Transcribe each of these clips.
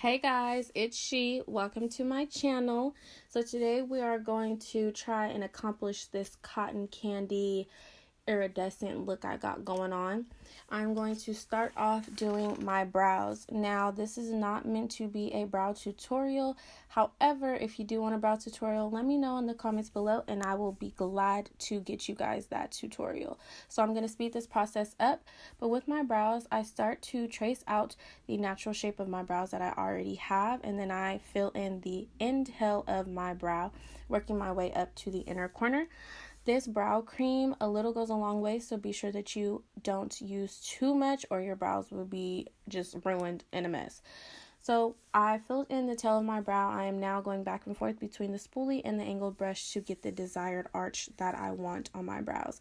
Hey guys, it's She. Welcome to my channel. So today we are going to try and accomplish this cotton candy iridescent look I got going on. I'm going to start off doing my brows. Now, this is not meant to be a brow tutorial. However, if you do want a brow tutorial, let me know in the comments below and I will be glad to get you guys that tutorial. So I'm going to speed this process up, but with my brows, I start to trace out the natural shape of my brows that I already have, and then I fill in the inhale of my brow, working my way up to the inner corner. This brow cream, a little goes a long way, so be sure that you don't use too much or your brows will be just ruined in a mess. So I filled in the tail of my brow. I am now going back and forth between the spoolie and the angled brush to get the desired arch that I want on my brows.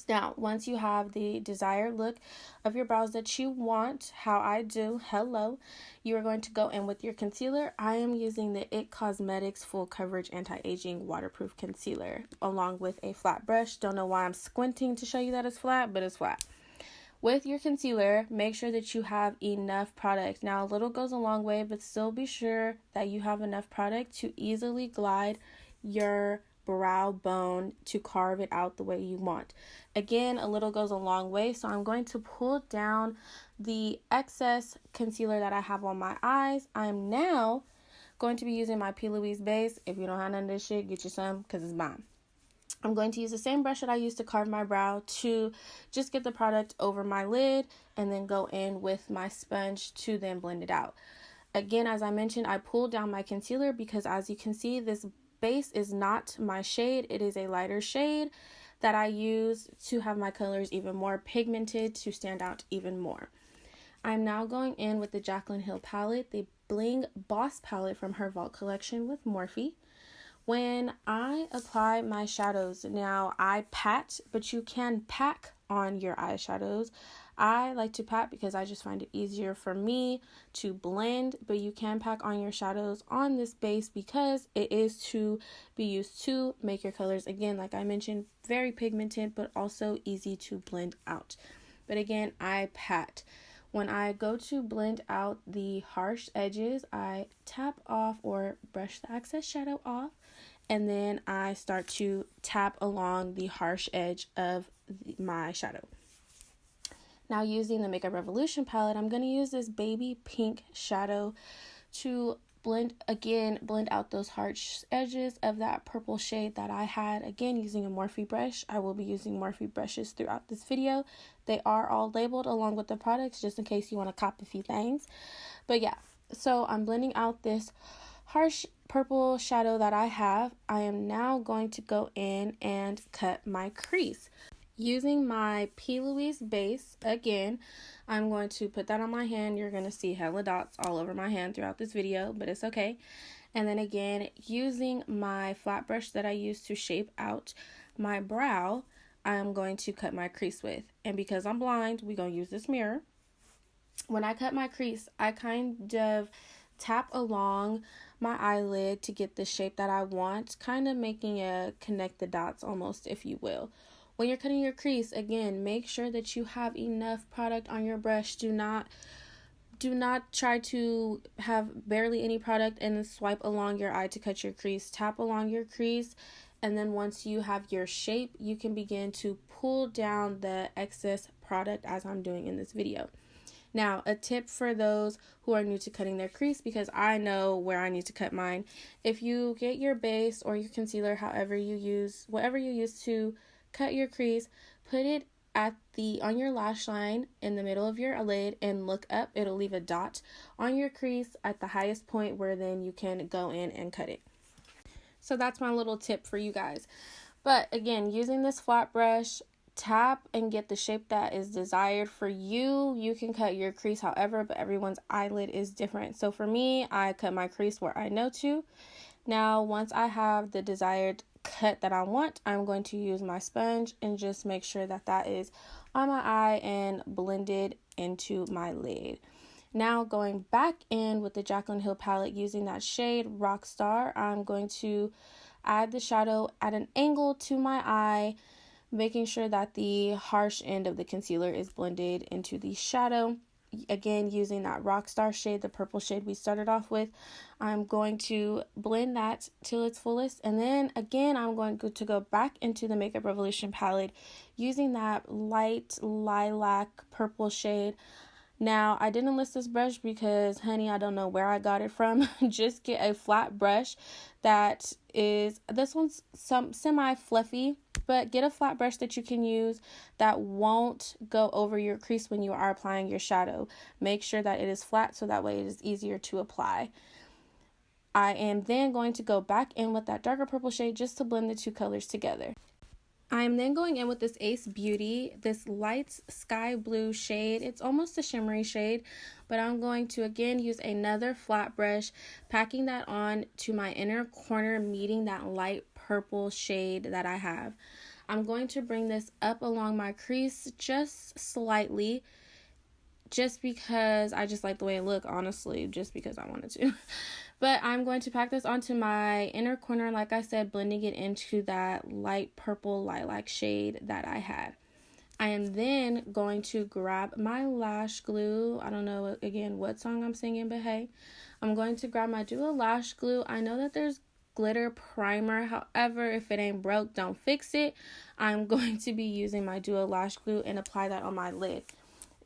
Now, once you have the desired look of your brows that you want, how I do, hello, you are going to go in with your concealer. I am using the IT Cosmetics Full Coverage Anti-Aging Waterproof Concealer along with a flat brush. Don't know why I'm squinting to show you that it's flat, but it's flat. With your concealer, make sure that you have enough product. Now, a little goes a long way, but still be sure that you have enough product to easily glide your brow bone to carve it out the way you want. Again, a little goes a long way, so I'm going to pull down the excess concealer that I have on my eyes. I'm now going to be using my P. Louise base. If you don't have none of this shit, get you some because it's bomb. I'm going to use the same brush that I used to carve my brow to just get the product over my lid and then go in with my sponge to then blend it out. Again, as I mentioned, I pulled down my concealer because as you can see, this base is not my shade. It is a lighter shade that I use to have my colors even more pigmented to stand out even more. I'm now going in with the Jaclyn Hill palette, the Bling Boss palette from her Vault collection with Morphe. When I apply my shadows, now I pat, but you can pack on your eyeshadows. I like to pat because I just find it easier for me to blend, but you can pack on your shadows on this base because it is to be used to make your colors, again, like I mentioned, very pigmented, but also easy to blend out. But again, I pat. When I go to blend out the harsh edges, I tap off or brush the excess shadow off, and then I start to tap along the harsh edge of my shadow. Now, using the Makeup Revolution palette, I'm going to use this baby pink shadow to blend out those harsh edges of that purple shade that I had. Again, using a Morphe brush. I will be using Morphe brushes throughout this video. They are all labeled along with the products just in case you want to cop a few things. But yeah, so I'm blending out this harsh purple shadow that I have. I am now going to go in and cut my crease. Using my P. Louise base, again, I'm going to put that on my hand. You're going to see hella dots all over my hand throughout this video, but it's okay. And then again, using my flat brush that I use to shape out my brow, I'm going to cut my crease with. And because I'm blind, we're going to use this mirror. When I cut my crease, I kind of tap along my eyelid to get the shape that I want, kind of making a connect the dots almost, if you will. When you're cutting your crease, again, make sure that you have enough product on your brush. Do not try to have barely any product and then swipe along your eye to cut your crease. Tap along your crease, and then once you have your shape, you can begin to pull down the excess product as I'm doing in this video. Now, a tip for those who are new to cutting their crease, because I know where I need to cut mine. If you get your base or your concealer, whatever you use to cut your crease, put it on your lash line in the middle of your lid and look up. It'll leave a dot on your crease at the highest point where then you can go in and cut it. So that's my little tip for you guys. But again, using this flat brush, tap and get the shape that is desired for you. You can cut your crease however, but everyone's eyelid is different. So for me, I cut my crease where I know to. Now, once I have the desired cut that I want, I'm going to use my sponge and just make sure that that is on my eye and blended into my lid. Now, going back in with the Jaclyn Hill palette using that shade Rockstar, I'm going to add the shadow at an angle to my eye, making sure that the harsh end of the concealer is blended into the shadow. again, using that Rockstar shade, the purple shade we started off with, I'm going to blend that till its fullest. And then again, I'm going to go back into the Makeup Revolution palette using that light lilac purple shade. Now, I didn't list this brush because, honey, I don't know where I got it from. Just get a flat brush that is, this one's some semi-fluffy, but get a flat brush that you can use that won't go over your crease when you are applying your shadow. Make sure that it is flat so that way it is easier to apply. I am then going to go back in with that darker purple shade just to blend the two colors together. I'm then going in with this Ace Beauty, this light sky blue shade. It's almost a shimmery shade, but I'm going to again use another flat brush, packing that on to my inner corner, meeting that light purple shade that I have. I'm going to bring this up along my crease just slightly, just because I just like the way it look, honestly, just because I wanted to. But I'm going to pack this onto my inner corner, like I said, blending it into that light purple lilac shade that I had. I am then going to grab my lash glue. I don't know, again, what song I'm singing, but hey. I'm going to grab my Duo Lash Glue. I know that there's glitter primer. However, if it ain't broke, don't fix it. I'm going to be using my Duo Lash Glue and apply that on my lid.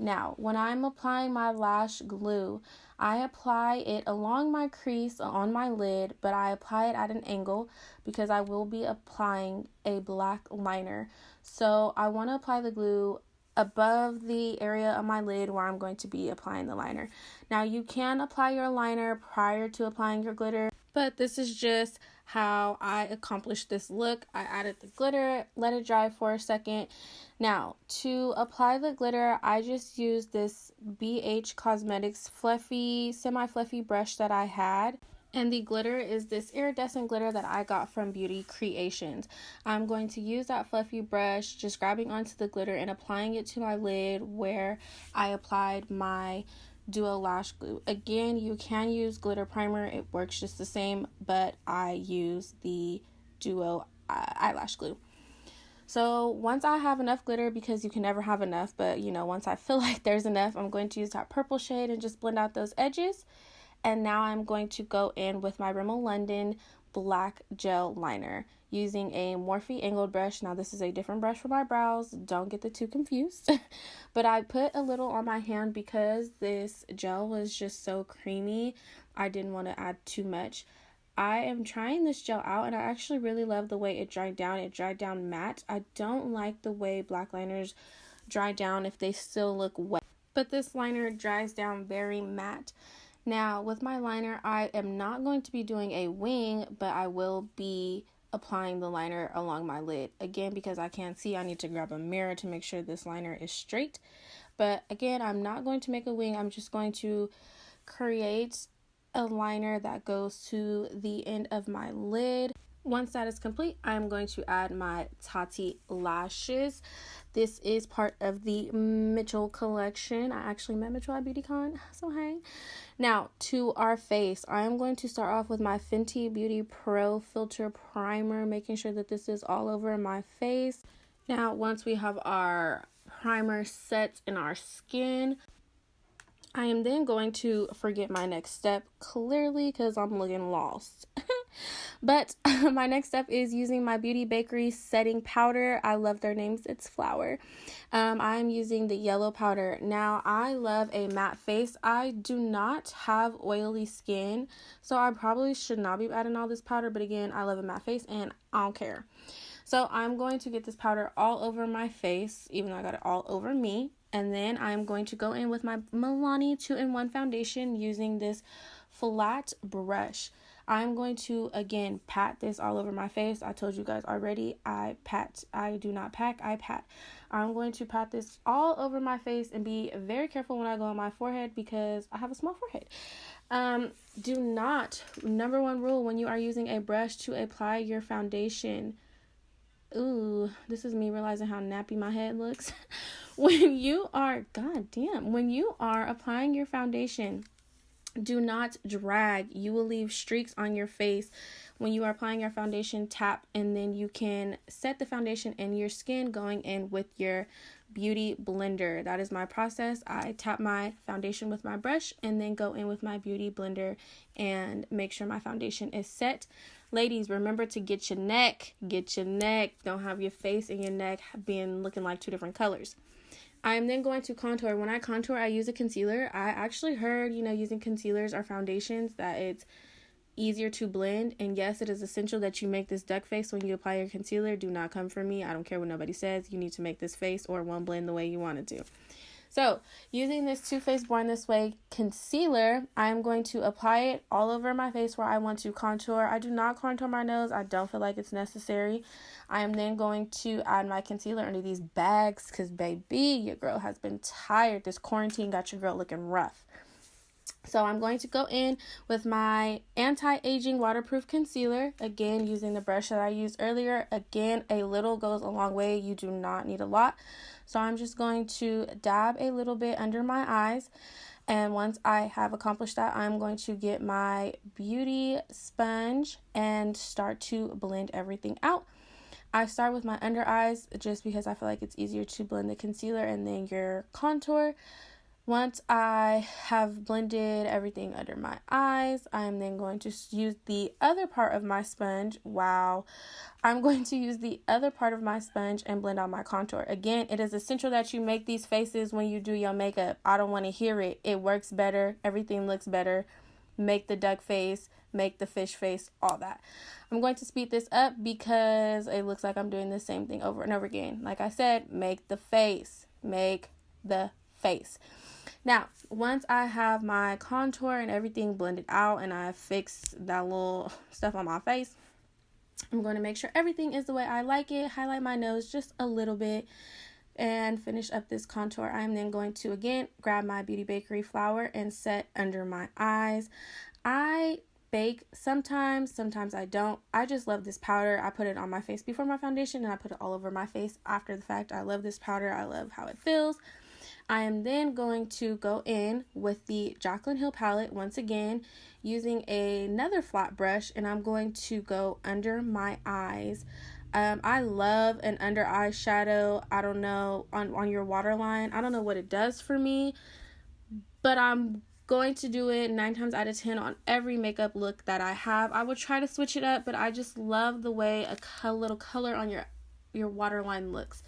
Now, when I'm applying my lash glue, I apply it along my crease on my lid, but I apply it at an angle because I will be applying a black liner. So I want to apply the glue above the area of my lid where I'm going to be applying the liner. Now, you can apply your liner prior to applying your glitter, but this is just how I accomplished this look. I added the glitter, let it dry for a second. Now, to apply the glitter, I just used this BH Cosmetics fluffy, semi-fluffy brush that I had. And the glitter is this iridescent glitter that I got from Beauty Creations. I'm going to use that fluffy brush, just grabbing onto the glitter and applying it to my lid where I applied my Duo Lash Glue. Again, you can use glitter primer. It works just the same, but I use the Duo eyelash glue. So once I have enough glitter, because you can never have enough, but you know, once I feel like there's enough, I'm going to use that purple shade and just blend out those edges. And now I'm going to go in with my Rimmel London black gel liner using a Morphe angled brush. Now this is a different brush for my brows, don't get the two confused. But I put a little on my hand because this gel was just so creamy. I didn't want to add too much. I am trying this gel out and I actually really love the way it dried down. It dried down matte. I don't like the way black liners dry down if they still look wet, but this liner dries down very matte. Now, with my liner, I am not going to be doing a wing, but I will be applying the liner along my lid. Again, because I can't see, I need to grab a mirror to make sure this liner is straight. But again, I'm not going to make a wing. I'm just going to create a liner that goes to the end of my lid. Once that is complete, I'm going to add my Tati lashes. This is part of the Mitchell collection. I actually met Mitchell at BeautyCon, so hey. Now, to our face, I am going to start off with my Fenty Beauty Pro Filter Primer, making sure that this is all over my face. Now, once we have our primer set in our skin, I am then going to forget my next step, clearly, because I'm looking lost. But my next step is using my Beauty Bakery setting powder. I love their names. It's Flower. I'm using the yellow powder. Now, I love a matte face. I do not have oily skin, so I probably should not be adding all this powder. But again, I love a matte face and I don't care. So I'm going to get this powder all over my face, even though I got it all over me. And then I'm going to go in with my Milani 2-in-1 foundation using this flat brush. I'm going to, again, pat this all over my face. I told you guys already, I pat. I do not pack, I pat. I'm going to pat this all over my face and be very careful when I go on my forehead because I have a small forehead. Do not, number one rule when you are using a brush to apply your foundation. Ooh, this is me realizing how nappy my head looks. When you are applying your foundation, Do not drag. You will leave streaks on your face when you are applying your foundation. Tap, and then you can set the foundation and your skin going in with your beauty blender. That is my process. I tap my foundation with my brush and then go in with my beauty blender and make sure my foundation is set. Ladies, remember to get your neck. Don't have your face and your neck looking like two different colors. I'm then going to contour. When I contour, I use a concealer. I actually heard, using concealers or foundations that it's easier to blend. And yes, it is essential that you make this duck face when you apply your concealer. Do not come for me. I don't care what nobody says. You need to make this face or it won't blend the way you want it to. So, using this Too Faced Born This Way concealer, I'm going to apply it all over my face where I want to contour. I do not contour my nose. I don't feel like it's necessary. I am then going to add my concealer under these bags because, baby, your girl has been tired. This quarantine got your girl looking rough. So I'm going to go in with my anti-aging waterproof concealer, again using the brush that I used earlier. Again, a little goes a long way. You do not need a lot. So I'm just going to dab a little bit under my eyes. And once I have accomplished that, I'm going to get my beauty sponge and start to blend everything out. I start with my under eyes just because I feel like it's easier to blend the concealer and then your contour. Once I have blended everything under my eyes, I'm then going to use the other part of my sponge. I'm going to use the other part of my sponge and blend out my contour. Again, it is essential that you make these faces when you do your makeup. I don't want to hear it. It works better. Everything looks better. Make the duck face, make the fish face, all that. I'm going to speed this up because it looks like I'm doing the same thing over and over again. Like I said, make the face. Make the face. Now, once I have my contour and everything blended out and I fixed that little stuff on my face, I'm going to make sure everything is the way I like it, highlight my nose just a little bit, and finish up this contour. I'm then going to, again, grab my Beauty Bakery flour and set under my eyes. I bake sometimes I don't. I just love this powder. I put it on my face before my foundation and I put it all over my face after the fact. I love this powder. I love how it feels. I am then going to go in with the Jaclyn Hill palette once again using another flat brush, and I'm going to go under my eyes. I love an under eye shadow. I don't know, on your waterline. I don't know what it does for me, but I'm going to do it 9 times out of 10 on every makeup look that I have. I would try to switch it up, but I just love the way a little color on your waterline looks.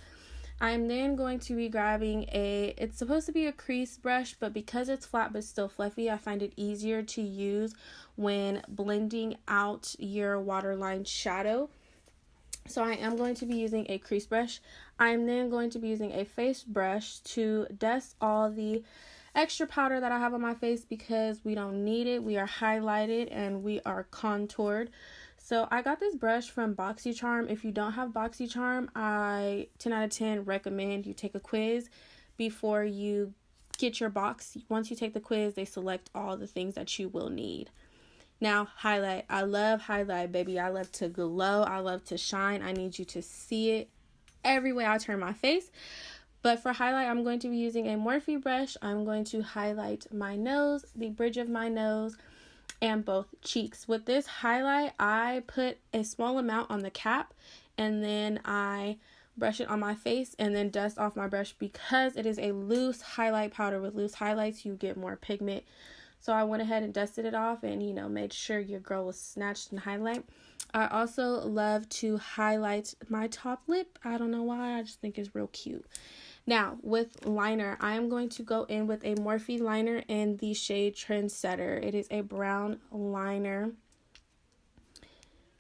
I'm then going to be grabbing it's supposed to be a crease brush, but because it's flat but still fluffy, I find it easier to use when blending out your waterline shadow. So I am going to be using a crease brush. I'm then going to be using a face brush to dust all the extra powder that I have on my face because we don't need it. We are highlighted and we are contoured. So I got this brush from BoxyCharm. If you don't have BoxyCharm, I 10 out of 10 recommend you take a quiz before you get your box. Once you take the quiz, they select all the things that you will need. Now, highlight. I love highlight, baby. I love to glow. I love to shine. I need you to see it every way I turn my face. But for highlight, I'm going to be using a Morphe brush. I'm going to highlight my nose, the bridge of my nose, and both cheeks. With this highlight, I put a small amount on the cap and then I brush it on my face and then dust off my brush because it is a loose highlight powder. With loose highlights, you get more pigment. So I went ahead and dusted it off and, made sure your girl was snatched in highlight. I also love to highlight my top lip. I don't know why, I just think it's real cute. Now, with liner, I am going to go in with a Morphe liner in the shade Trendsetter. It is a brown liner.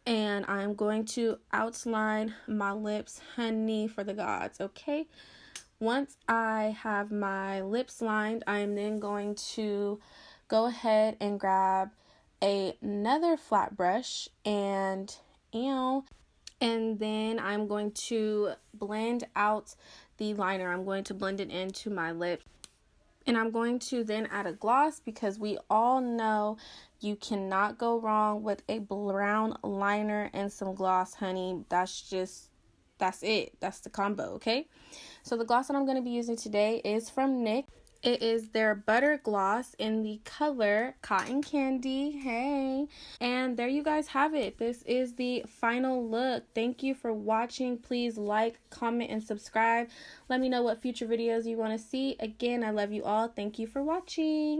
And I'm going to outline my lips, honey, for the gods, okay? Once I have my lips lined, I am then going to go ahead and grab another flat brush and then I'm going to blend out the liner. I'm going to blend it into my lip. And I'm going to then add a gloss because we all know you cannot go wrong with a brown liner and some gloss, honey. That's it. That's the combo, okay? So the gloss that I'm going to be using today is from NYX. It is their butter gloss in the color Cotton Candy. Hey. And there you guys have it. This is the final look. Thank you for watching. Please like, comment, and subscribe. Let me know what future videos you want to see. Again, I love you all. Thank you for watching.